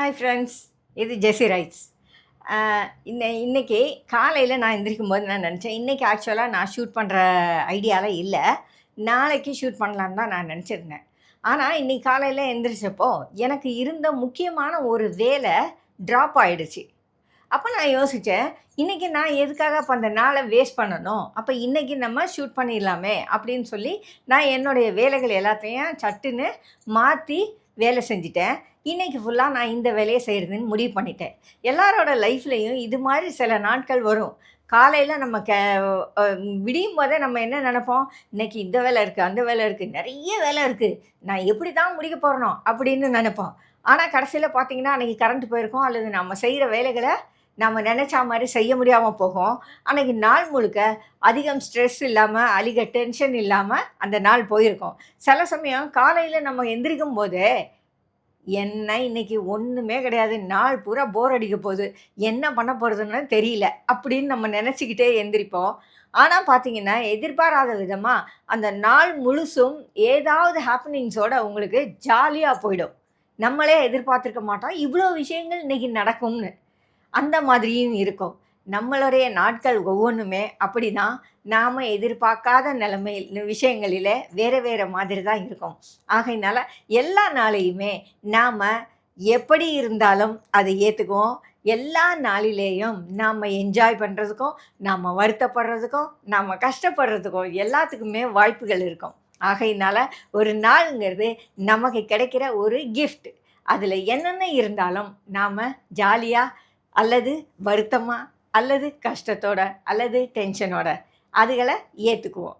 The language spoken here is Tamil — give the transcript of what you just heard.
ஹாய் ஃப்ரெண்ட்ஸ், இது ஜெஸி ரைட்ஸ். இன்னைக்கு காலையில் நான் எந்திரிக்கும்போது நான் நினச்சேன், இன்றைக்கி ஆக்சுவலாக நான் ஷூட் பண்ணுற ஐடியாவில் இல்லை, நாளைக்கு ஷூட் பண்ணலான்னு தான் நான் நினச்சிருந்தேன். ஆனால் இன்றைக்கி காலையில் எந்திரிச்சப்போ எனக்கு இருந்த முக்கியமான ஒரு வேலை ட்ராப் ஆகிடுச்சு. அப்போ நான் யோசித்தேன், இன்றைக்கி நான் எதுக்காக அப்போ அந்த நாளை வேஸ்ட் பண்ணணும், அப்போ இன்றைக்கி நம்ம ஷூட் பண்ணிடலாமே அப்படின்னு சொல்லி நான் என்னுடைய வேலைகள் எல்லாத்தையும் சட்டுன்னு மாற்றி வேலை செஞ்சுட்டேன். இன்றைக்கி ஃபுல்லாக நான் இந்த வேலையை செய்கிறதுன்னு முடிவு பண்ணிட்டேன். எல்லாரோட லைஃப்லேயும் இது மாதிரி சில நாட்கள் வரும். காலையில் நம்ம விடியும் போதே நம்ம என்ன நினைப்போம், இன்றைக்கி இந்த வேலை இருக்குது, அந்த வேலை இருக்குது, நிறைய வேலை இருக்குது, நான் எப்படி தான் முடிக்க போகிறனோ அப்படின்னு நினைப்போம். ஆனால் கடைசியில் பார்த்திங்கன்னா அன்றைக்கி கரண்ட் போயிருக்கோம், அல்லது நம்ம செய்கிற வேலைகளை நம்ம நினச்சா மாதிரி செய்ய முடியாமல் போகும். அன்றைக்கி நாள் முழுக்க அதிகம் ஸ்ட்ரெஸ் இல்லாமல், அதிக டென்ஷன் இல்லாமல் அந்த நாள் போயிருக்கோம். சில சமயம் காலையில் நம்ம எந்திரிக்கும் போதே என்ன இன்றைக்கி ஒன்றுமே கிடையாது, நாள் பூரா போர் அடிக்க போகுது, என்ன பண்ண போகிறதுன்னு தெரியல அப்படின்னு நம்ம நினச்சிக்கிட்டே எந்திரிப்போம். ஆனால் பார்த்திங்கன்னா எதிர்பாராத விதமாக அந்த நாள் முழுசும் ஏதாவது ஹாப்பனிங்ஸோடு உங்களுக்கு ஜாலியாக போயிடும். நம்மளே எதிர்பார்த்துருக்க மாட்டோம் இவ்வளோ விஷயங்கள் இன்றைக்கி நடக்கும்னு. அந்த மாதிரியும் இருக்கும். நம்மளுடைய நாட்கள் ஒவ்வொன்றுமே அப்படி தான், நாம் எதிர்பார்க்காத விஷயங்களில் வேறு மாதிரி தான் இருக்கும். ஆகையினால எல்லா நாளையுமே நாம் எப்படி இருந்தாலும் அதை ஏற்றுக்குவோம். எல்லா நாளிலேயும் நாம் என்ஜாய் பண்ணுறதுக்கும், நாம் வருத்தப்படுறதுக்கும், நாம் கஷ்டப்படுறதுக்கும் எல்லாத்துக்குமே வாய்ப்புகள் இருக்கும். ஆகையினால ஒரு நாளுங்கிறது நமக்கு கிடைக்கிற ஒரு கிஃப்ட். அதில் என்னென்ன இருந்தாலும் நாம் ஜாலியாக அல்லது வருத்தமாக அல்லது கஷ்டத்தோட அல்லது டென்ஷனோட அதுகளை ஏற்றுக்குவோம்.